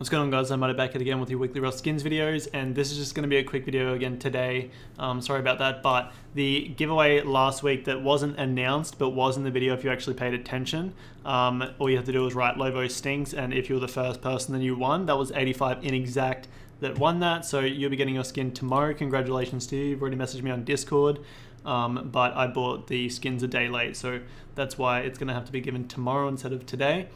What's going on, guys? I'm back at again with your weekly Rust Skins videos, and this is just going to be a quick video again today. Sorry about that, but the giveaway last week that wasn't announced but was in the video if you actually paid attention, all you have to do is write Lovo Stinks, and if you were the first person then you won. That was 85 inexact that won that, so you'll be getting your skin tomorrow. Congratulations to you. You've already messaged me on Discord, but I bought the skins a day late, so that's why it's going to have to be given tomorrow instead of today.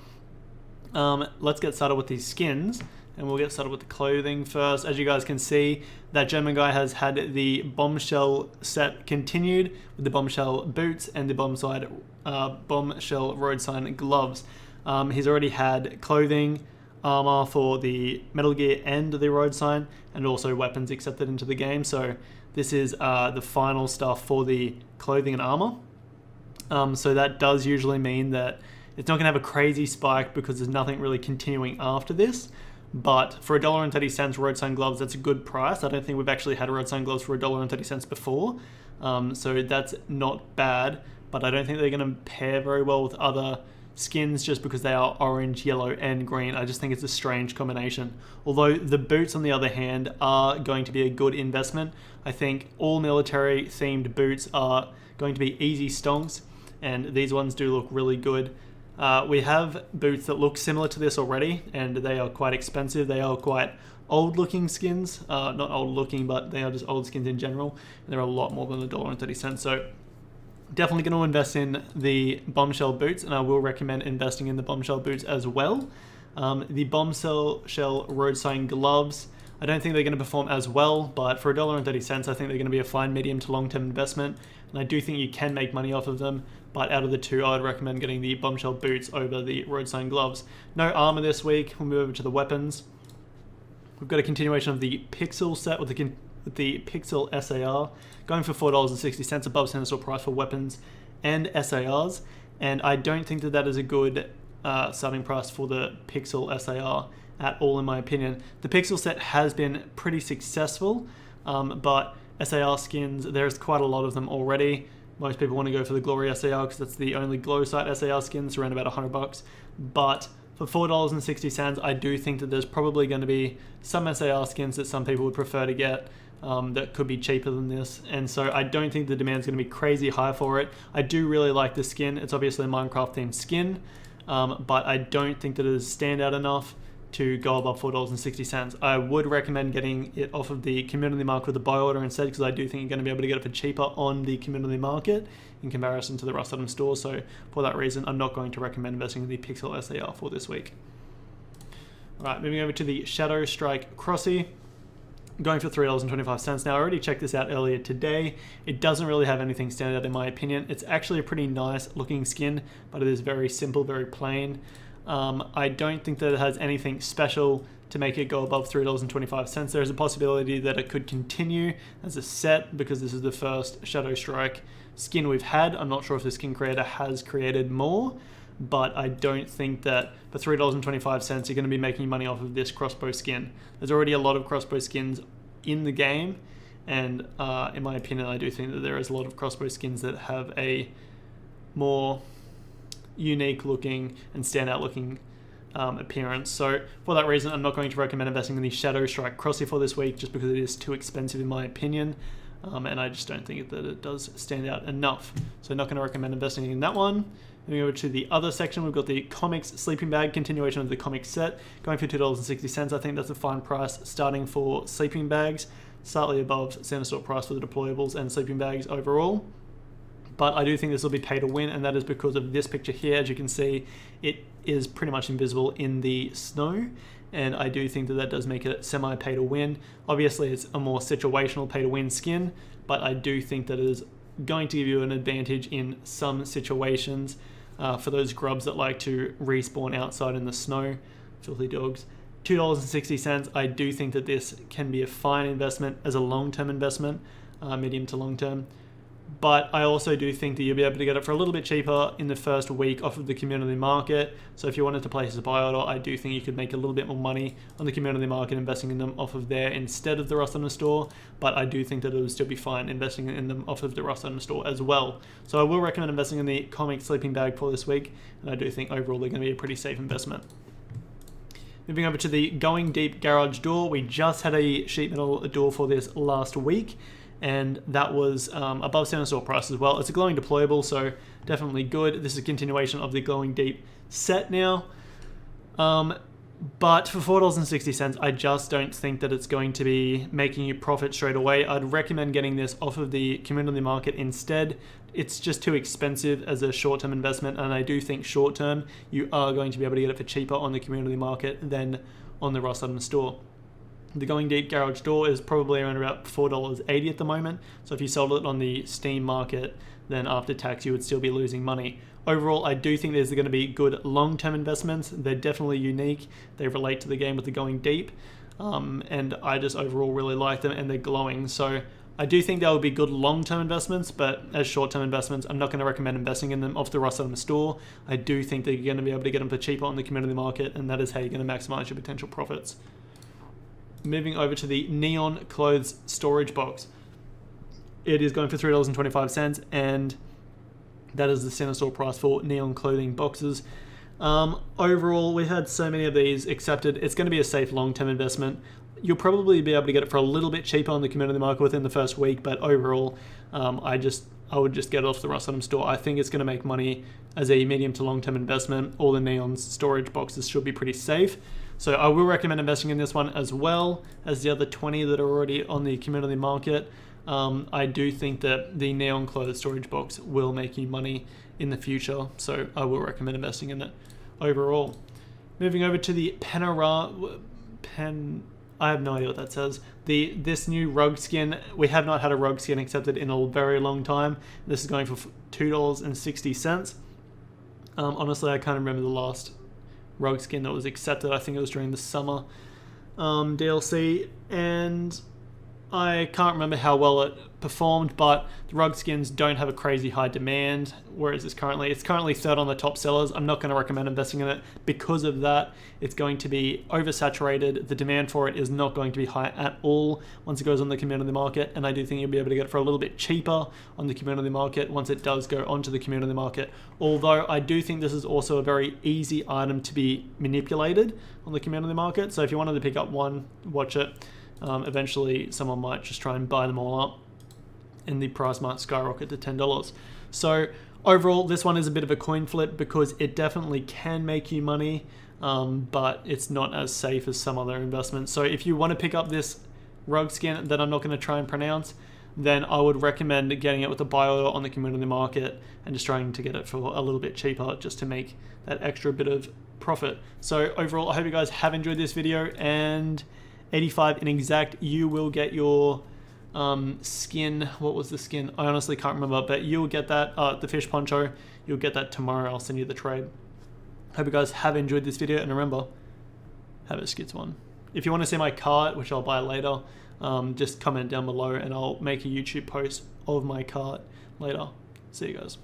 Let's get started with these skins, and we'll get started with the clothing first. As you guys can see, that German guy has had the bombshell set continued with the bombshell boots and the bombshell road sign gloves. He's already had clothing, armor for the Metal Gear and the road sign, and also weapons accepted into the game. So this is the final stuff for the clothing and armor. So that does usually mean that it's not going to have a crazy spike because there's nothing really continuing after this. But for $1.30 road sign gloves, that's a good price. I don't think we've actually had road sign gloves for $1.30 before. So that's not bad, but I don't think they're going to pair very well with other skins just because they are orange, yellow, and green. I just think it's a strange combination. Although the boots, on the other hand, are going to be a good investment. I think all military themed boots are going to be easy stonks, and these ones do look really good. We have boots that look similar to this already, and they are quite expensive. They are quite old looking skins, not old looking, but they are just old skins in general, and they're a lot more than $1.30. So definitely going to invest in the bombshell boots, and I will recommend investing in the bombshell boots as well. The bombshell road sign gloves, I don't think they're going to perform as well, but for $1.30, I think they're going to be a fine medium to long-term investment, and I do think you can make money off of them. But out of the two, I would recommend getting the bombshell boots over the road sign gloves. No armor this week. We'll move over to the weapons. We've got a continuation of the Pixel set with the Pixel SAR, going for $4.60 above center store price for weapons and SARs. And I don't think that that is a good starting price for the Pixel SAR at all, in my opinion. The Pixel set has been pretty successful, but SAR skins, there's quite a lot of them already. Most people want to go for the Glory SAR because that's the only glow sight SAR skins, around about $100. But for $4.60, I do think that there's probably going to be some SAR skins that some people would prefer to get that could be cheaper than this. And so I don't think the demand's going to be crazy high for it. I do really like the skin. It's obviously a Minecraft themed skin, but I don't think that it is standout enough to go above $4.60. I would recommend getting it off of the community market with a buy order instead, because I do think you're going to be able to get it for cheaper on the community market in comparison to the Rust Item store. So for that reason, I'm not going to recommend investing in the Pixel SAR for this week. All right, moving over to the Shadow Strike Crossy, going for $3.25. Now, I already checked this out earlier today. It doesn't really have anything stand out in my opinion. It's actually a pretty nice looking skin, but it is very simple, very plain. I don't think that it has anything special to make it go above $3.25. There's a possibility that it could continue as a set because this is the first Shadow Strike skin we've had. I'm not sure if the skin creator has created more, but I don't think that for $3.25 you're going to be making money off of this crossbow skin. There's already a lot of crossbow skins in the game, and in my opinion, I do think that there is a lot of crossbow skins that have a more unique looking and standout looking appearance. So for that reason, I'm not going to recommend investing in the Shadow Strike Crossy for this week, just because it is too expensive in my opinion, and I just don't think that it does stand out enough. So not going to recommend investing in that one. Moving over to the other section, we've got the Comics Sleeping Bag, continuation of the comic set, going for $2.60. I think that's a fine price starting for sleeping bags, slightly above center store price for the deployables and sleeping bags overall. But I do think this will be pay to win, and that is because of this picture here. As you can see, it is pretty much invisible in the snow, and I do think that that does make it semi-pay to win. Obviously, it's a more situational pay to win skin, but I do think that it is going to give you an advantage in some situations for those grubs that like to respawn outside in the snow, filthy dogs. $2.60, I do think that this can be a fine investment as a long-term investment, medium to long-term. But I also do think that you'll be able to get it for a little bit cheaper in the first week off of the community market. So if you wanted to place a buy order, I do think you could make a little bit more money on the community market investing in them off of there instead of the Rust Item store. But I do think that it would still be fine investing in them off of the Rust Item store as well. So I will recommend investing in the Comic Sleeping Bag for this week, and I do think overall they're going to be a pretty safe investment. Moving over to the Going Deep garage door, we just had a sheet metal door for this last week, and that was above center store price as well. It's a glowing deployable, so definitely good. This is a continuation of the Glowing Deep set now. But for $4.60, I just don't think that it's going to be making you profit straight away. I'd recommend getting this off of the community market instead. It's just too expensive as a short-term investment, and I do think short-term you are going to be able to get it for cheaper on the community market than on the Ross Item store. The Going Deep garage door is probably around about $4.80 at the moment, so if you sold it on the Steam market, then after tax you would still be losing money. Overall, I do think there's going to be good long-term investments. They're definitely unique. They relate to the game with the Going Deep, and I just overall really like them, and they're glowing. So I do think they will be good long-term investments, but as short-term investments, I'm not going to recommend investing in them off the Ross Item store. I do think that you're going to be able to get them for cheaper on the community market, and that is how you're going to maximize your potential profits. Moving over to the Neon Clothes storage box. It is going for $3.25, and that is the center store price for Neon clothing boxes. Overall, we've had so many of these accepted. It's going to be a safe long-term investment. You'll probably be able to get it for a little bit cheaper on the community market within the first week, but overall, I would just get it off the Ross Item store. I think it's going to make money as a medium to long-term investment. All the Neon storage boxes should be pretty safe. So I will recommend investing in this one as well as the other 20 that are already on the community market. I do think that the Neon Clothes storage box will make you money in the future, so I will recommend investing in it overall. Moving over to the I have no idea what that says. This new rug skin, we have not had a rug skin accepted in a very long time. This is going for $2.60. Honestly, I can't remember the last rug skin that was accepted. I think it was during the summer DLC, and I can't remember how well it performed, but the rug skins don't have a crazy high demand, whereas it's currently third on the top sellers. I'm not going to recommend investing in it because of that. It's going to be oversaturated. The demand for it is not going to be high at all once it goes on the community market, and I do think you'll be able to get it for a little bit cheaper on the community market once it does go onto the community market. Although I do think this is also a very easy item to be manipulated on the community market, so if you wanted to pick up one, watch it. Eventually someone might just try and buy them all up and the price might skyrocket to $10. So overall, this one is a bit of a coin flip because it definitely can make you money, but it's not as safe as some other investments. So if you want to pick up this rug skin that I'm not going to try and pronounce, then I would recommend getting it with a buy order on the community market and just trying to get it for a little bit cheaper just to make that extra bit of profit. So overall, I hope you guys have enjoyed this video, and 85 in exact, you will get your skin. What was the skin? I honestly can't remember, but you'll get that, the fish poncho, you'll get that tomorrow. I'll send you the trade. Hope you guys have enjoyed this video, and remember, have a skits one. If you want to see my cart, which I'll buy later, just comment down below and I'll make a YouTube post of my cart later. See you guys.